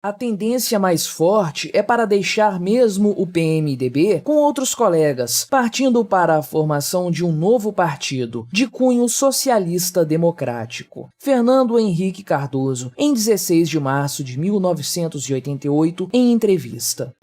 A tendência mais forte é para deixar mesmo o PMDB com outros colegas, partindo para a formação de um novo partido, de cunho socialista-democrático. Fernando Henrique Cardoso, em 16 de março de 1988, em entrevista.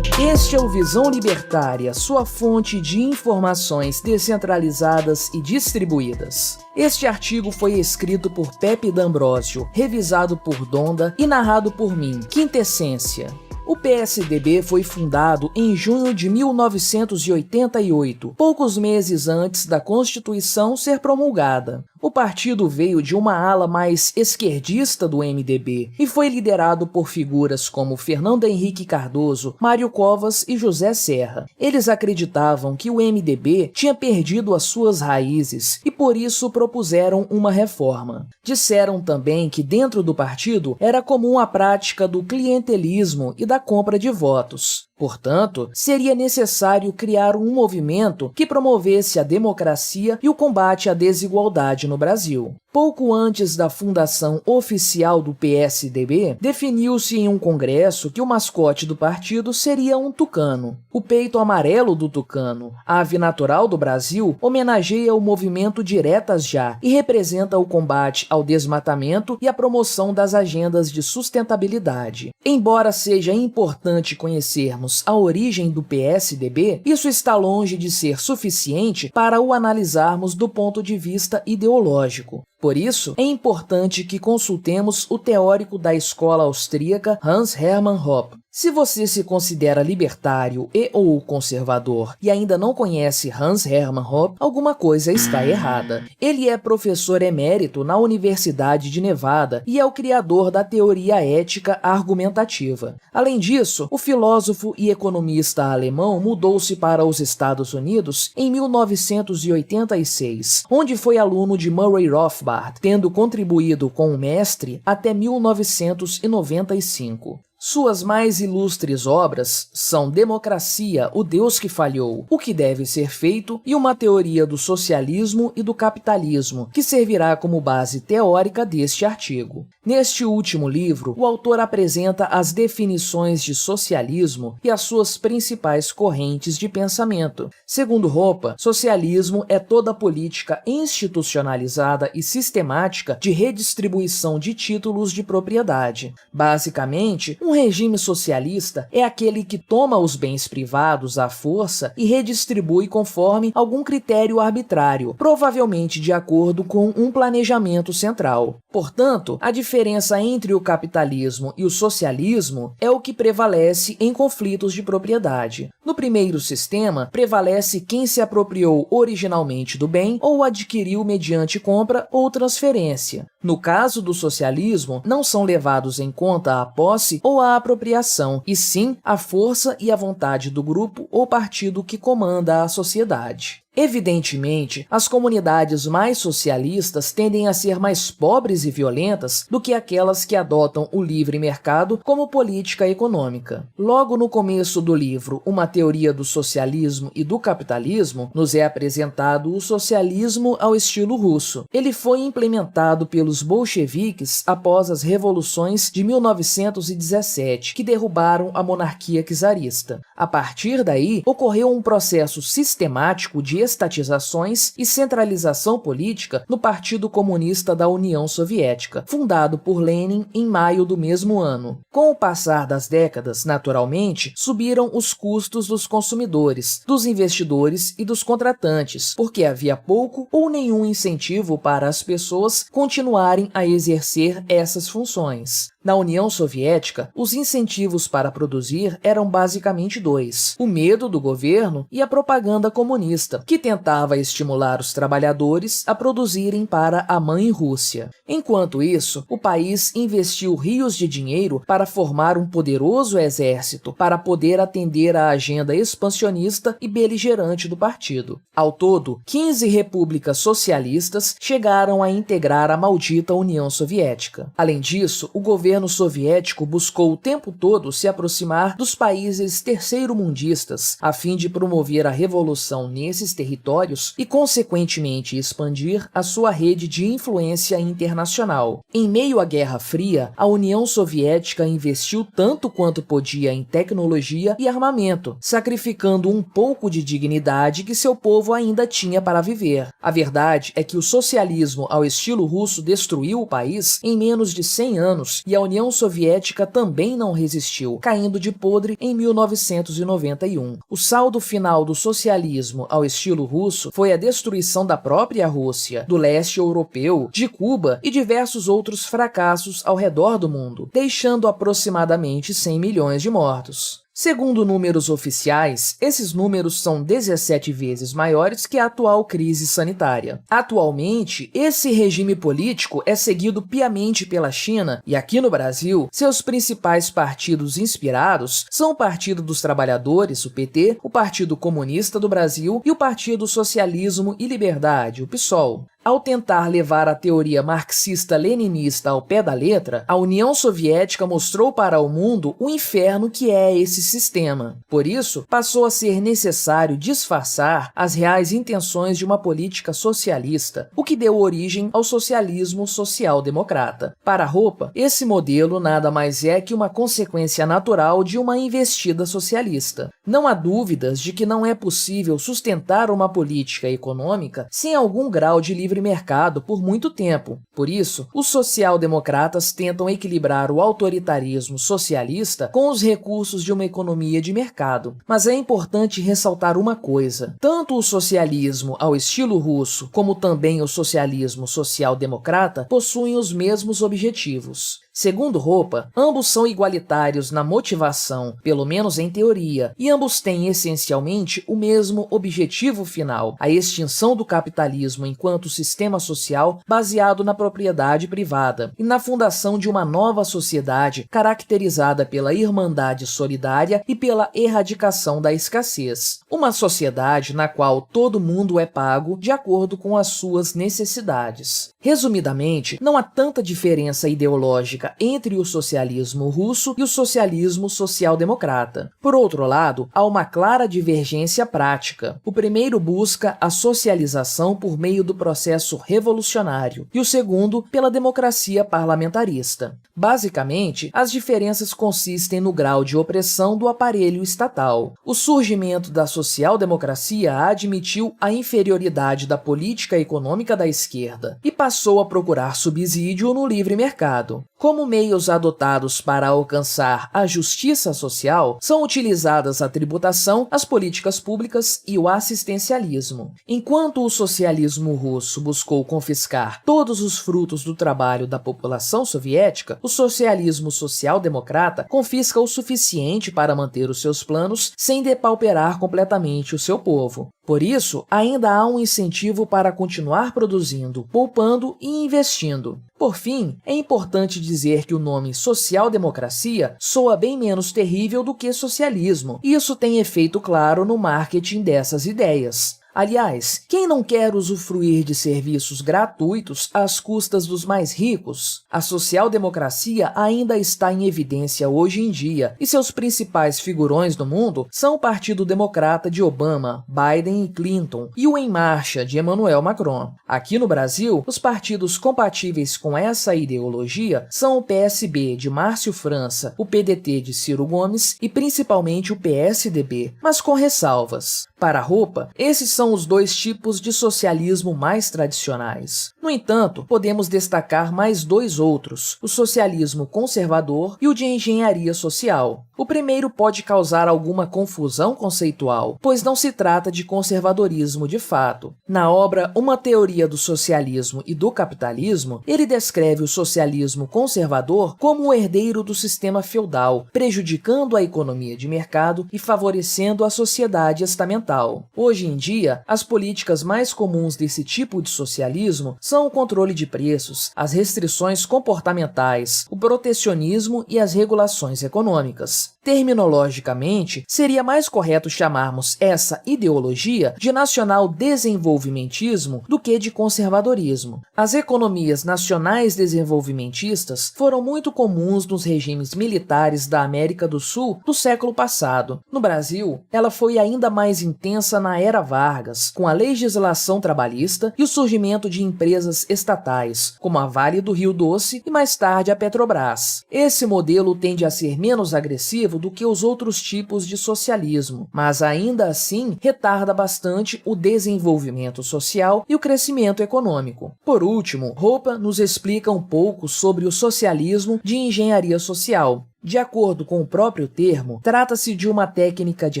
Este é o Visão Libertária, sua fonte de informações descentralizadas e distribuídas. Este artigo foi escrito por Pepe D'Ambrosio, revisado por Donda e narrado por mim, Quintessência. O PSDB foi fundado em junho de 1988, poucos meses antes da Constituição ser promulgada. O partido veio de uma ala mais esquerdista do MDB e foi liderado por figuras como Fernando Henrique Cardoso, Mário Covas e José Serra. Eles acreditavam que o MDB tinha perdido as suas raízes e por isso propuseram uma reforma. Disseram também que dentro do partido era comum a prática do clientelismo e da compra de votos. Portanto, seria necessário criar um movimento que promovesse a democracia e o combate à desigualdade no Brasil. Pouco antes da fundação oficial do PSDB, definiu-se em um congresso que o mascote do partido seria um tucano. O peito amarelo do tucano, a ave natural do Brasil, homenageia o movimento Diretas Já e representa o combate ao desmatamento e a promoção das agendas de sustentabilidade. Embora seja importante conhecermos a origem do PSDB, isso está longe de ser suficiente para o analisarmos do ponto de vista ideológico. Por isso, é importante que consultemos o teórico da escola austríaca Hans Hermann Hoppe. Se você se considera libertário ou conservador e ainda não conhece Hans Hermann Hoppe, alguma coisa está errada. Ele é professor emérito na Universidade de Nevada e é o criador da teoria ética argumentativa. Além disso, o filósofo e economista alemão mudou-se para os Estados Unidos em 1986, onde foi aluno de Murray Rothbard, tendo contribuído com o mestre até 1995. Suas mais ilustres obras são Democracia, o Deus que Falhou, O que Deve Ser Feito e uma teoria do socialismo e do capitalismo, que servirá como base teórica deste artigo. Neste último livro, o autor apresenta as definições de socialismo e as suas principais correntes de pensamento. Segundo Hoppe, socialismo é toda política institucionalizada e sistemática de redistribuição de títulos de propriedade. Basicamente, um regime socialista é aquele que toma os bens privados à força e redistribui conforme algum critério arbitrário, provavelmente de acordo com um planejamento central. Portanto, a diferença entre o capitalismo e o socialismo é o que prevalece em conflitos de propriedade. No primeiro sistema, prevalece quem se apropriou originalmente do bem ou adquiriu mediante compra ou transferência. No caso do socialismo, não são levados em conta a posse ou a apropriação, e sim a força e a vontade do grupo ou partido que comanda a sociedade. Evidentemente, as comunidades mais socialistas tendem a ser mais pobres e violentas do que aquelas que adotam o livre mercado como política econômica. Logo no começo do livro Uma Teoria do Socialismo e do Capitalismo, nos é apresentado o socialismo ao estilo russo. Ele foi implementado pelos bolcheviques após as revoluções de 1917, que derrubaram a monarquia czarista. A partir daí, ocorreu um processo sistemático de estatizações e centralização política no Partido Comunista da União Soviética, fundado por Lenin em maio do mesmo ano. Com o passar das décadas, naturalmente, subiram os custos dos consumidores, dos investidores e dos contratantes, porque havia pouco ou nenhum incentivo para as pessoas continuarem a exercer essas funções. Na União Soviética, os incentivos para produzir eram basicamente dois: o medo do governo e a propaganda comunista, que tentava estimular os trabalhadores a produzirem para a mãe Rússia. Enquanto isso, o país investiu rios de dinheiro para formar um poderoso exército para poder atender à agenda expansionista e beligerante do partido. Ao todo, 15 repúblicas socialistas chegaram a integrar a maldita União Soviética. Além disso, o governo soviético buscou o tempo todo se aproximar dos países terceiro-mundistas, a fim de promover a revolução nesses territórios e, consequentemente, expandir a sua rede de influência internacional. Em meio à Guerra Fria, a União Soviética investiu tanto quanto podia em tecnologia e armamento, sacrificando um pouco de dignidade que seu povo ainda tinha para viver. A verdade é que o socialismo ao estilo russo destruiu o país em menos de 100 anos e a União Soviética também não resistiu, caindo de podre em 1991. O saldo final do socialismo ao estilo russo foi a destruição da própria Rússia, do leste europeu, de Cuba e diversos outros fracassos ao redor do mundo, deixando aproximadamente 100 milhões de mortos. Segundo números oficiais, esses números são 17 vezes maiores que a atual crise sanitária. Atualmente, esse regime político é seguido piamente pela China e aqui no Brasil, seus principais partidos inspirados são o Partido dos Trabalhadores, o PT, o Partido Comunista do Brasil e o Partido Socialismo e Liberdade, o PSOL. Ao tentar levar a teoria marxista-leninista ao pé da letra, a União Soviética mostrou para o mundo o inferno que é esse sistema. Por isso, passou a ser necessário disfarçar as reais intenções de uma política socialista, o que deu origem ao socialismo social-democrata. Para Hoppe, esse modelo nada mais é que uma consequência natural de uma investida socialista. Não há dúvidas de que não é possível sustentar uma política econômica sem algum grau de livre mercado por muito tempo. Por isso, os social-democratas tentam equilibrar o autoritarismo socialista com os recursos de uma economia de mercado. Mas é importante ressaltar uma coisa: tanto o socialismo ao estilo russo, como também o socialismo social-democrata possuem os mesmos objetivos. Segundo Hoppe, ambos são igualitários na motivação, pelo menos em teoria, e ambos têm essencialmente o mesmo objetivo final, a extinção do capitalismo enquanto sistema social baseado na propriedade privada e na fundação de uma nova sociedade caracterizada pela irmandade solidária e pela erradicação da escassez. Uma sociedade na qual todo mundo é pago de acordo com as suas necessidades. Resumidamente, não há tanta diferença ideológica entre o socialismo russo e o socialismo social-democrata. Por outro lado, há uma clara divergência prática. O primeiro busca a socialização por meio do processo revolucionário e o segundo pela democracia parlamentarista. Basicamente, as diferenças consistem no grau de opressão do aparelho estatal. O surgimento da social-democracia admitiu a inferioridade da política econômica da esquerda e passou a procurar subsídio no livre mercado. Como meios adotados para alcançar a justiça social, são utilizadas a tributação, as políticas públicas e o assistencialismo. Enquanto o socialismo russo buscou confiscar todos os frutos do trabalho da população soviética, o socialismo social-democrata confisca o suficiente para manter os seus planos sem depauperar completamente o seu povo. Por isso, ainda há um incentivo para continuar produzindo, poupando e investindo. Por fim, é importante dizer que o nome social-democracia soa bem menos terrível do que socialismo. Isso tem efeito claro no marketing dessas ideias. Aliás, quem não quer usufruir de serviços gratuitos às custas dos mais ricos? A social-democracia ainda está em evidência hoje em dia, e seus principais figurões no mundo são o Partido Democrata de Obama, Biden e Clinton, e o Em Marcha de Emmanuel Macron. Aqui no Brasil, os partidos compatíveis com essa ideologia são o PSB de Márcio França, o PDT de Ciro Gomes e principalmente o PSDB, mas com ressalvas. Para Hoppe, esses são os dois tipos de socialismo mais tradicionais. No entanto, podemos destacar mais dois outros, o socialismo conservador e o de engenharia social. O primeiro pode causar alguma confusão conceitual, pois não se trata de conservadorismo de fato. Na obra Uma Teoria do Socialismo e do Capitalismo, ele descreve o socialismo conservador como o herdeiro do sistema feudal, prejudicando a economia de mercado e favorecendo a sociedade estamental. Hoje em dia, as políticas mais comuns desse tipo de socialismo são o controle de preços, as restrições comportamentais, o protecionismo e as regulações econômicas. Terminologicamente, seria mais correto chamarmos essa ideologia de nacional-desenvolvimentismo do que de conservadorismo. As economias nacionais desenvolvimentistas foram muito comuns nos regimes militares da América do Sul do século passado. No Brasil, ela foi ainda mais intensa na era Vargas, com a legislação trabalhista e o surgimento de empresas estatais, como a Vale do Rio Doce e mais tarde a Petrobras. Esse modelo tende a ser menos agressivo do que os outros tipos de socialismo, mas ainda assim retarda bastante o desenvolvimento social e o crescimento econômico. Por último, Hoppe nos explica um pouco sobre o socialismo de engenharia social. De acordo com o próprio termo, trata-se de uma técnica de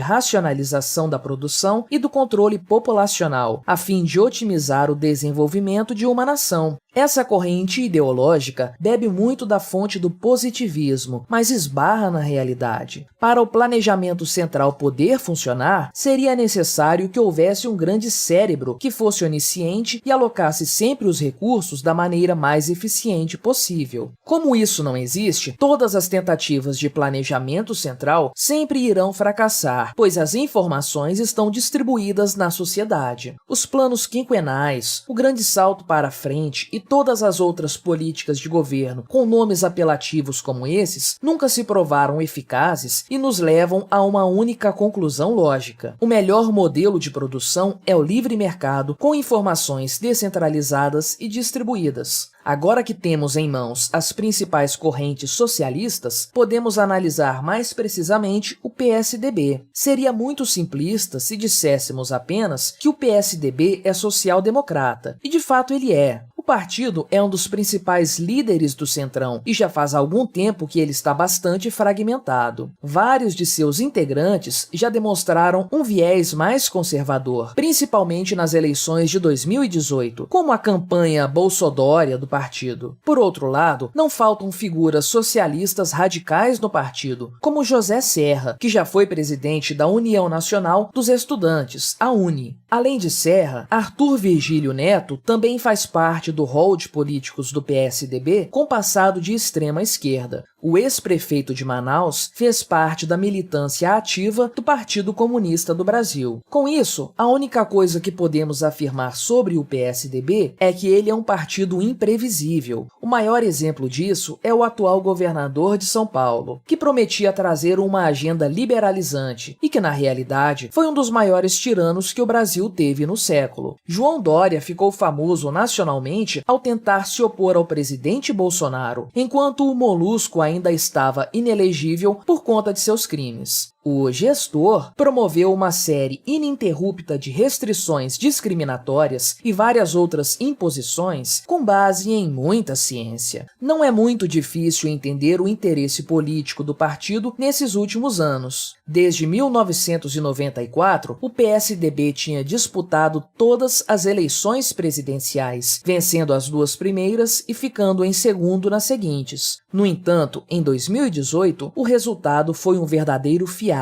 racionalização da produção e do controle populacional, a fim de otimizar o desenvolvimento de uma nação. Essa corrente ideológica bebe muito da fonte do positivismo, mas esbarra na realidade. Para o planejamento central poder funcionar, seria necessário que houvesse um grande cérebro que fosse onisciente e alocasse sempre os recursos da maneira mais eficiente possível. Como isso não existe, todas as tentativas de planejamento central sempre irão fracassar, pois as informações estão distribuídas na sociedade. Os planos quinquenais, o grande salto para a frente e todas as outras políticas de governo com nomes apelativos como esses nunca se provaram eficazes e nos levam a uma única conclusão lógica. O melhor modelo de produção é o livre mercado com informações descentralizadas e distribuídas. Agora que temos em mãos as principais correntes socialistas, podemos analisar mais precisamente o PSDB. Seria muito simplista se disséssemos apenas que o PSDB é social-democrata, e de fato ele é. O partido é um dos principais líderes do Centrão e já faz algum tempo que ele está bastante fragmentado. Vários de seus integrantes já demonstraram um viés mais conservador, principalmente nas eleições de 2018, como a campanha Bolsodória do partido. Por outro lado, não faltam figuras socialistas radicais no partido, como José Serra, que já foi presidente da União Nacional dos Estudantes, a UNE. Além de Serra, Arthur Virgílio Neto também faz parte do rol de políticos do PSDB com passado de extrema esquerda. O ex-prefeito de Manaus fez parte da militância ativa do Partido Comunista do Brasil. Com isso, a única coisa que podemos afirmar sobre o PSDB é que ele é um partido imprevisível. O maior exemplo disso é o atual governador de São Paulo, que prometia trazer uma agenda liberalizante e que, na realidade, foi um dos maiores tiranos que o Brasil teve no século. João Dória ficou famoso nacionalmente ao tentar se opor ao presidente Bolsonaro, enquanto o Molusco ainda estava inelegível por conta de seus crimes. O gestor promoveu uma série ininterrupta de restrições discriminatórias e várias outras imposições com base em muita ciência. Não é muito difícil entender o interesse político do partido nesses últimos anos. Desde 1994, o PSDB tinha disputado todas as eleições presidenciais, vencendo as duas primeiras e ficando em segundo nas seguintes. No entanto, em 2018, o resultado foi um verdadeiro fiasco.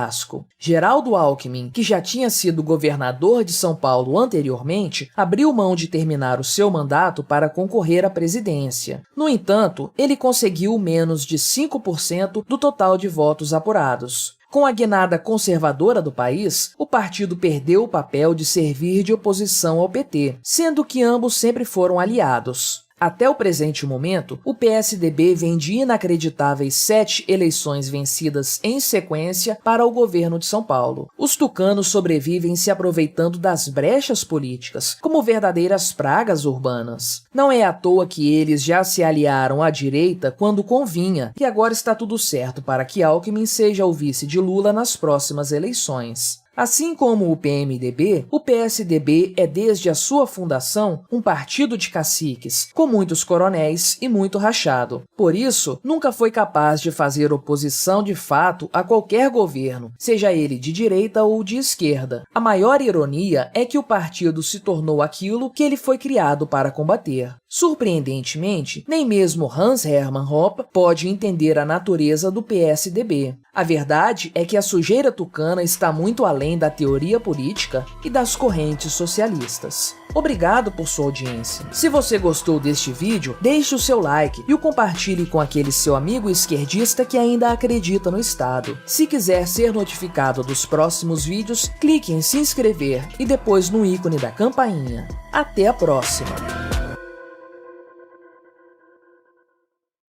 Geraldo Alckmin, que já tinha sido governador de São Paulo anteriormente, abriu mão de terminar o seu mandato para concorrer à presidência. No entanto, ele conseguiu menos de 5% do total de votos apurados. Com a guinada conservadora do país, o partido perdeu o papel de servir de oposição ao PT, sendo que ambos sempre foram aliados. Até o presente momento, o PSDB vem de inacreditáveis 7 eleições vencidas em sequência para o governo de São Paulo. Os tucanos sobrevivem se aproveitando das brechas políticas, como verdadeiras pragas urbanas. Não é à toa que eles já se aliaram à direita quando convinha, e agora está tudo certo para que Alckmin seja o vice de Lula nas próximas eleições. Assim como o PMDB, o PSDB é desde a sua fundação um partido de caciques, com muitos coronéis e muito rachado. Por isso, nunca foi capaz de fazer oposição de fato a qualquer governo, seja ele de direita ou de esquerda. A maior ironia é que o partido se tornou aquilo que ele foi criado para combater. Surpreendentemente, nem mesmo Hans Hermann Hoppe pode entender a natureza do PSDB. A verdade é que a sujeira tucana está muito além da teoria política e das correntes socialistas. Obrigado por sua audiência. Se você gostou deste vídeo, deixe o seu like e o compartilhe com aquele seu amigo esquerdista que ainda acredita no Estado. Se quiser ser notificado dos próximos vídeos, clique em se inscrever e depois no ícone da campainha. Até a próxima!